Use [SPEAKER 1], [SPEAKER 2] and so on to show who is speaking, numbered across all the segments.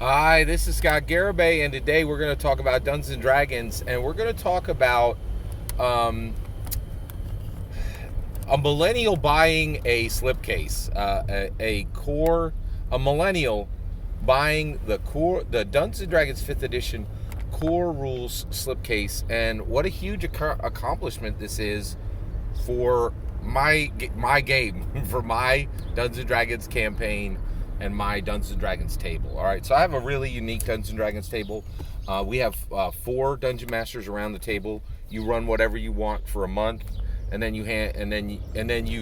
[SPEAKER 1] Hi, this is Scott Garibay, and today we're going to talk about Dungeons and Dragons, and we're going to talk about um, a millennial buying a slipcase, a millennial buying the Dungeons and Dragons 5th edition core rules slipcase, and what a huge accomplishment this is for my game, for my Dungeons and Dragons campaign and my Dungeons and Dragons table. All right, so I have a really unique Dungeons and Dragons table. We have 4 dungeon masters around the table. You run whatever you want for a month, and then you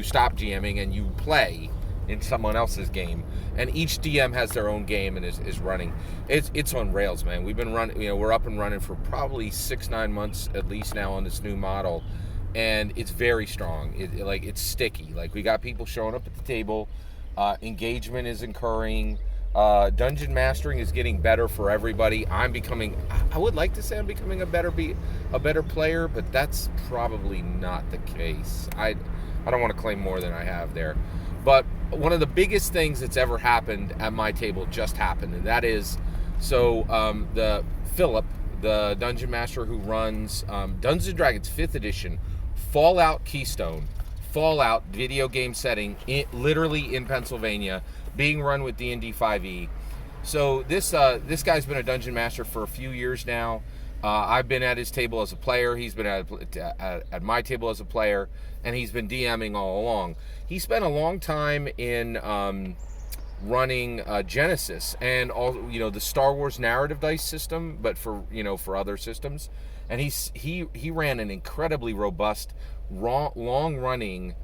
[SPEAKER 1] stop GMing and you play in someone else's game. And each DM has their own game and is running. It's on rails, man. We've been running. We're up and running for probably 6-9 months at least now on this new model, and it's very strong. It's sticky. Like, we got people showing up at the table. Engagement is incurring. Dungeon mastering is getting better for everybody. I would like to say I'm becoming a better player, but that's probably not the case. I don't want to claim more than I have there. But one of the biggest things that's ever happened at my table just happened, and that is, the Philip, the dungeon master who runs Dungeons and Dragons 5th edition Fallout Keystone, Fallout video game setting, literally in Pennsylvania, being run with D&D 5e. So this guy's been a dungeon master for a few years now. I've been at his table as a player. He's been at my table as a player, and he's been DMing all along. He spent a long time in running Genesis and all, the Star Wars narrative dice system, but for other systems. And he ran an incredibly robust, long-running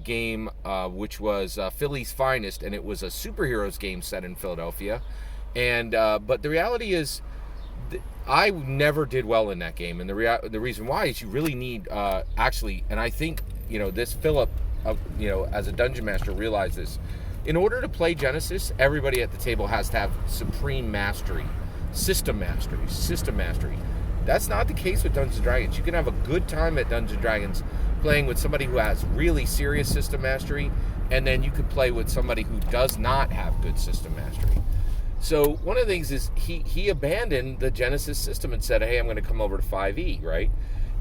[SPEAKER 1] game, which was Philly's Finest, and it was a superheroes game set in Philadelphia. And but the reality is, I never did well in that game, and the reason why is you really need and I think this Philip, as a dungeon master, realized this. In order to play Genesis, everybody at the table has to have supreme mastery, system mastery. That's not the case with Dungeons & Dragons. You can have a good time at Dungeons & Dragons playing with somebody who has really serious system mastery, and then you could play with somebody who does not have good system mastery. So one of the things is he abandoned the Genesis system and said, hey, I'm going to come over to 5e, right?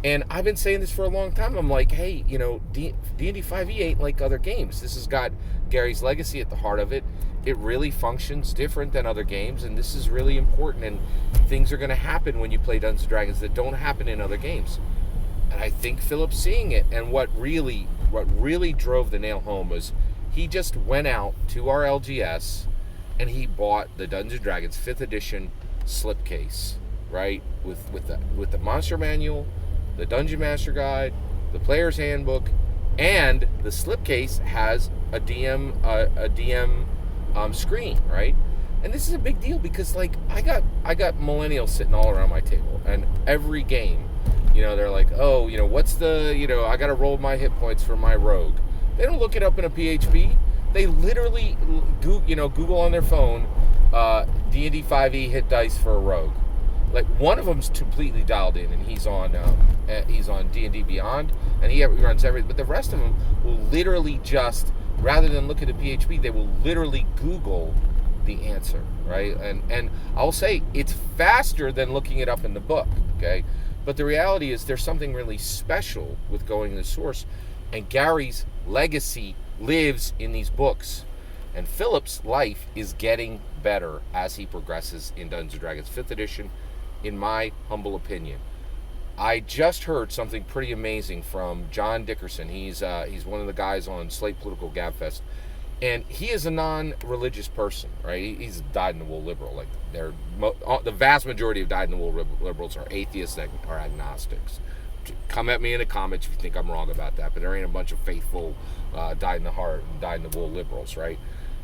[SPEAKER 1] And I've been saying this for a long time. I'm like, hey, D&D 5e ain't like other games. This has got Gary's legacy at the heart of it. It really functions different than other games, and this is really important, and things are going to happen when you play Dungeons & Dragons that don't happen in other games. And I think Philip's seeing it, and what really drove the nail home was he just went out to our LGS and he bought the Dungeons & Dragons 5th edition slipcase, right? With the monster manual, the Dungeon Master Guide, the Player's Handbook, and the slipcase has a DM screen, right? And this is a big deal because, like, I got millennials sitting all around my table, and every game, they're like, oh, what's the, I got to roll my hit points for my rogue. They don't look it up in a PHP. They literally, Google on their phone, D&D 5e hit dice for a rogue. Like, one of them's completely dialed in, and he's on D&D Beyond, and he runs everything. But the rest of them will literally just, rather than look at a PHP, they will literally Google the answer, right? And I'll say it's faster than looking it up in the book, okay? But the reality is there's something really special with going to the source, and Gary's legacy lives in these books. And Philip's life is getting better as he progresses in Dungeons & Dragons 5th edition, in my humble opinion. I just heard something pretty amazing from John Dickerson. He's one of the guys on Slate Political Gabfest, and he is a non-religious person, right? He's a dyed-in-the-wool liberal. Like, the vast majority of dyed-in-the-wool liberals are atheists that are agnostics. Come at me in the comments if you think I'm wrong about that, but there ain't a bunch of faithful dyed-in-the-heart and dyed-in-the-wool liberals, right?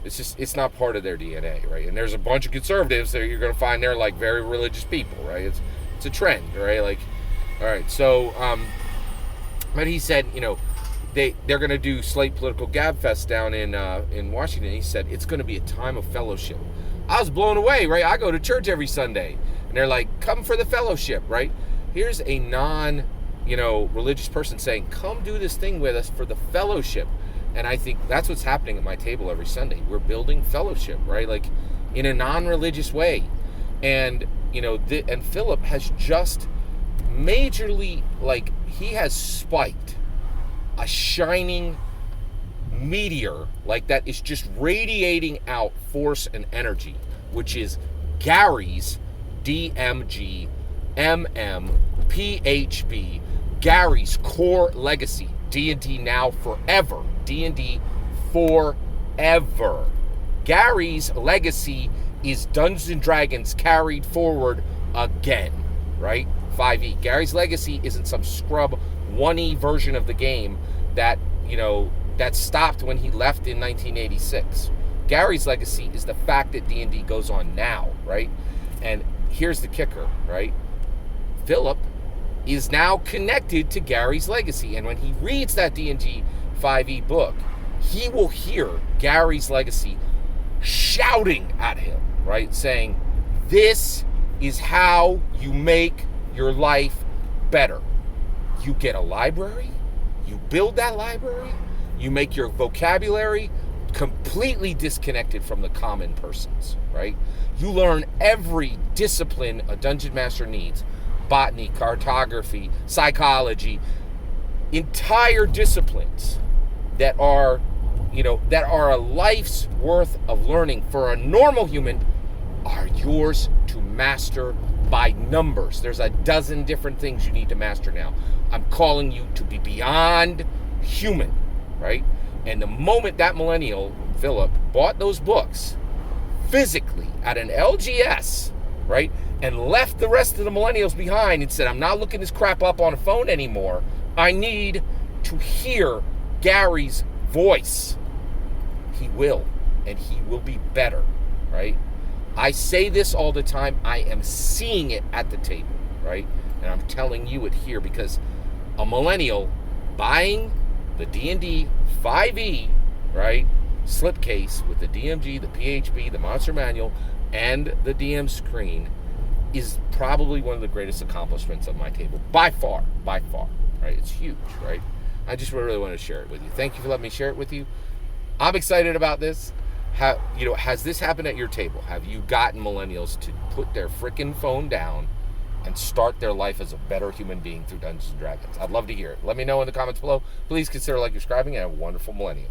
[SPEAKER 1] It's not part of their DNA, right? And there's a bunch of conservatives that you're going to find they're like very religious people, right? It's a trend, right? Like, all right, so but he said, they're going to do Slate Political Gabfest down in Washington. He said it's going to be a time of fellowship. I was blown away, right? I go to church every Sunday, and they're like, come for the fellowship, right? Here's a religious person saying, come do this thing with us for the fellowship. And I think that's what's happening at my table every Sunday. We're building fellowship, right? Like, in a non-religious way. And, and Philip has just majorly, like, he has spiked a shining meteor like that is just radiating out force and energy, which is Gary's DMG MM PHB, Gary's core legacy. D&D now forever. D&D forever. Gary's legacy is Dungeons and Dragons carried forward again, right? 5e. Gary's legacy isn't some scrub 1e version of the game that, that stopped when he left in 1986. Gary's legacy is the fact that D&D goes on now, right? And here's the kicker, right? Philip is now connected to Gary's legacy. And when he reads that D&D 5e book, he will hear Gary's legacy shouting at him, right? Saying, this is how you make your life better. You get a library, you build that library, you make your vocabulary completely disconnected from the common persons, right? You learn every discipline a dungeon master needs. Botany, cartography, psychology, entire disciplines that are, that are a life's worth of learning for a normal human are yours to master by numbers. There's a dozen different things you need to master now. I'm calling you to be beyond human, right? And the moment that millennial, Philip, bought those books physically at an LGS, right, and left the rest of the millennials behind and said, I'm not looking this crap up on a phone anymore. I need to hear Gary's voice. He will, and he will be better, right? I say this all the time. I am seeing it at the table, right? And I'm telling you it here because a millennial buying the D&D 5e, right, slipcase with the DMG, the PHB, the Monster Manual, and the DM screen is probably one of the greatest accomplishments of my table. By far, right? It's huge, right? I just really want to share it with you. Thank you for letting me share it with you. I'm excited about this. Has this happened at your table? Have you gotten millennials to put their frickin' phone down and start their life as a better human being through Dungeons & Dragons? I'd love to hear it. Let me know in the comments below. Please consider subscribing, and have a wonderful millennium.